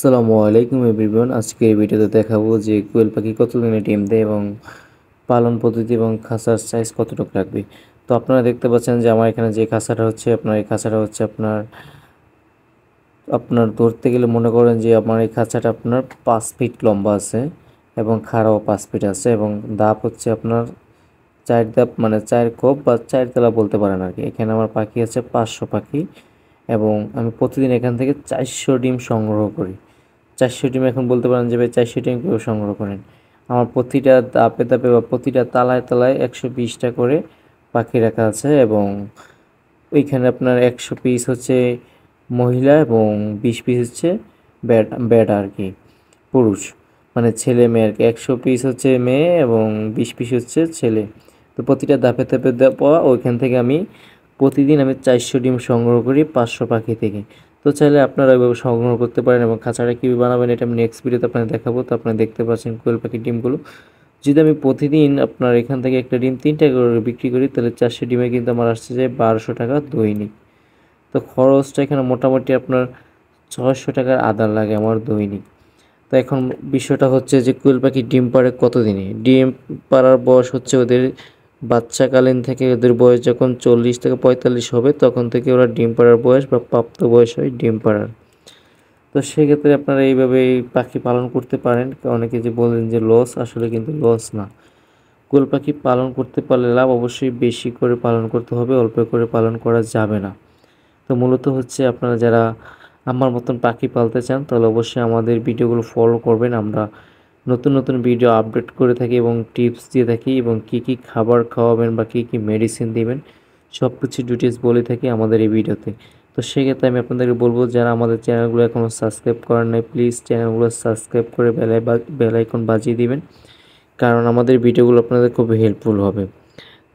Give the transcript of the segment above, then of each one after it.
আসসালামু আলাইকুম এভরিওয়ান। আজকে এই ভিডিওতে দেখাবো যে কোয়েল পাখি কতদিনে ডিম দেয় এবং পালন পদ্ধতি এবং খাঁচার সাইজ কতটুকু রাখবে। তো আপনারা দেখতে পাচ্ছেন যে আমার এখানে যে খাঁচাটা হচ্ছে এই খাঁচাটা হচ্ছে আপনার ধরতে গেলে মনে করেন যে আমার এই খাঁচাটা আপনার 5 ফিট লম্বা আছে এবং খাড়াও 5 ফিট আছে এবং দাপ হচ্ছে আপনার 4 ধাপ, মানে 4 কোপ বা 4 তলা বলতে পারেন আর কি। এখানে আমার পাখি আছে 500 পাখি এবং আমি প্রতিদিন এখান থেকে 400 ডিম সংগ্রহ করি। 400 ডিম, এখন বলতে পারেন যে ভাই 400 ডিম কেউ সংগ্রহ করেন। আমার প্রতিটা ধাপে ধাপে বা প্রতিটা তালায় তালায় 120টা করে পাখি রাখা আছে এবং ওইখানে আপনার 100 পিস হচ্ছে মহিলা এবং 20 পিস হচ্ছে ব্যাড আর কি, পুরুষ, মানে ছেলে মেয়ে আর কি। 100 পিস হচ্ছে মেয়ে এবং 20 পিস হচ্ছে ছেলে। তো প্রতিটা ধাপে ধাপে দেওয়া ওইখান থেকে আমি প্রতিদিন 400 ডিম সংগ্রহ করি 500 পাখি থেকে। তো চাইলে আপনারা এভাবে সংগ্রহ করতে পারেন এবং খাঁচাটা কীভাবে বানাবেন এটা আমি নেক্সট ভিডিওতে আপনাদের দেখাবো। তো আপনারা দেখতে পাচ্ছেন কোয়েল পাখির ডিমগুলো। যদি আমি প্রতিদিন আপনার এখান থেকে একটা ডিম 3 টাকা করে বিক্রি করি তাহলে 400 ডিমে কিন্তু আমার আসছে যে 1200 টাকা দৈনিক। তো খরচটা এখানে মোটামুটি আপনার 600 টাকার আদার লাগে আমার দৈনিক। তো এখন বিষয়টা হচ্ছে যে কোয়েল পাখি ডিম পাড়ে কতদিনে। ডিম পাড়ার বয়স হচ্ছে ওদের বাচ্চাকালীন থেকে, ওদের বয়স যখন 40 থেকে 45 হবে তখন থেকে ওরা ডিম পাড়ার বয়স বা প্রাপ্ত বয়স হয় ডিম পাড়ার। তো সেক্ষেত্রে আপনারা এইভাবে এই পাখি পালন করতে পারেন। অনেকে যে বলেন যে লস, আসলে কিন্তু লস না। কোয়েল পাখি পালন করতে পারলে লাভ, অবশ্যই বেশি করে পালন করতে হবে, অল্প করে পালন করা যাবে না। তো মূলত হচ্ছে আপনারা যারা আমার মতন পাখি পালতে চান তাহলে অবশ্যই আমাদের ভিডিওগুলো ফলো করবেন। আমরা নতুন নতুন ভিডিও আপডেট করে থাকি এবং টিপস দিয়ে থাকি এবং কী কী খাবার খাওয়াবেন বা কী কী মেডিসিন দিবেন সব কিছু ডিটেলস বলে থাকি আমাদের এই ভিডিওতে। তো সেক্ষেত্রে আমি আপনাদেরকে বলবো যারা আমাদের চ্যানেলগুলো এখনও সাবস্ক্রাইব করেন নাই প্লিজ চ্যানেলগুলো সাবস্ক্রাইব করে বেল আইকন বাজিয়ে দিবেন, কারণ আমাদের ভিডিওগুলো আপনাদের খুব হেল্পফুল হবে।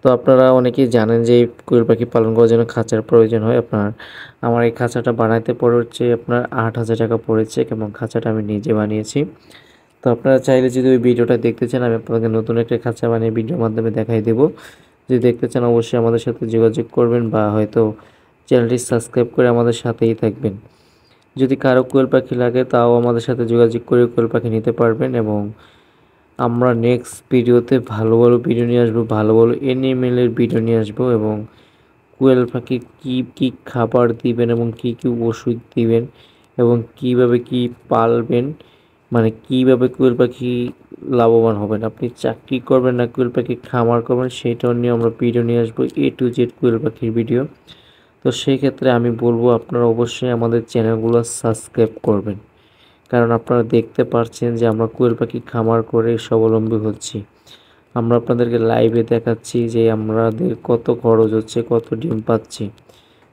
তো আপনারা অনেকেই জানেন যে এই কোয়েল পাখি পালন করার জন্য খাঁচার প্রয়োজন হয়। আমার এই খাঁচাটা বানাইতে পড়েছে আপনার 8,000 টাকা পড়েছে এবং খাঁচাটা আমি নিজে বানিয়েছি। তো আপনারা চাইলে যদি ওই ভিডিওটা দেখতে চান আমি আপনাদের নতুন একটা খাঁচা বানিয়ে ভিডিওর মাধ্যমে দেখাই দেবো। যদি দেখতে চান অবশ্যই আমাদের সাথে যোগাযোগ করবেন বা হয়তো চ্যানেলটি সাবস্ক্রাইব করে আমাদের সাথেই থাকবেন। যদি কারো কোয়েল পাখি লাগে তাও আমাদের সাথে যোগাযোগ করে কোয়েল পাখি নিতে পারবেন এবং আমরা নেক্সট ভিডিওতে ভালো ভালো ভিডিও নিয়ে আসবো, ভালো ভালো এনিমেলের ভিডিও নিয়ে আসবো এবং কোয়েল পাখি কী কী খাবার দিবেন এবং কী কী ওষুধ দিবেন এবং কীভাবে কী পালবেন, মানে কীভাবে কোয়েল পাখি লাভবান হবেন, আপনি চাকরি করবেন না কোয়েল পাখি খামার করবেন সেটাও নিয়ে আমরা ভিডিও নিয়ে আসবো, A to Z কোয়েল পাখির ভিডিও। তো সেই ক্ষেত্রে আমি বলবো আপনারা অবশ্যই আমাদের চ্যানেলগুলো সাবস্ক্রাইব করবেন, কারণ আপনারা দেখতে পাচ্ছেন যে আমরা কোয়েল পাখি খামার করে স্বাবলম্বী হচ্ছি। আমরা আপনাদেরকে লাইভে দেখাচ্ছি যে আমাদের কত খরচ হচ্ছে, কত ডিম পাচ্ছি।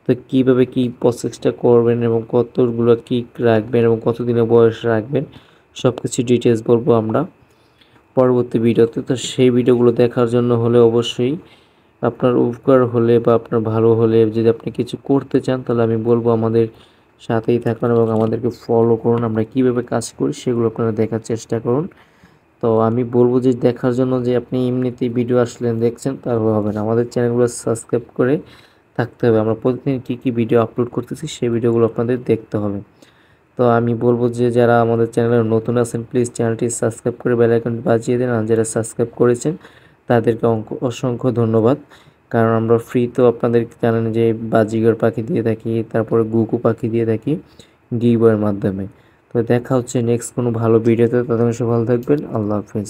তো কীভাবে কী প্রসেসটা করবেন এবং কতগুলো কী রাখবেন এবং কতদিনের বয়স রাখবেন সব কিছু ডিটেলস বলবো আমরা পরবর্তী ভিডিওতে। তো সেই ভিডিওগুলো দেখার জন্য হলে অবশ্যই আপনার উপকার হলে বা আপনার ভালো হলে যদি আপনি কিছু করতে চান তাহলে আমি বলবো আমাদের সাথেই থাকুন এবং আমাদেরকে ফলো করুন। আমরা কীভাবে কাজ করি সেগুলো আপনারা দেখার চেষ্টা করুন। তো আমি বলবো যে দেখার জন্য যে আপনি এমনিতেই ভিডিও আসলেন দেখছেন তাহলে হবে না, আমাদের চ্যানেলগুলো সাবস্ক্রাইব করে থাকতে হবে। আমরা প্রতিদিন কী কী ভিডিও আপলোড করতেছি সেই ভিডিওগুলো আপনাদের দেখতে হবে। তো আমি বলবো যে যারা আমাদের চ্যানেলে নতুন আছেন প্লিজ চ্যানেলটি সাবস্ক্রাইব করে বেল আইকনটি বাজিয়ে দিন, আর যারা সাবস্ক্রাইব করেছেন তাদেরকে অসংখ্য ধন্যবাদ। কারণ আমরা ফ্রি তো আপনাদের জানেন যে বাজিগর পাখি দিয়ে থাকি, তারপরে গুকু পাখি দিয়ে থাকি গিভওয়ের মাধ্যমে। তো দেখা হচ্ছে নেক্সট কোনো ভালো ভিডিওতে, ততক্ষণ সবাই ভালো থাকবেন। আল্লাহ হাফেজ।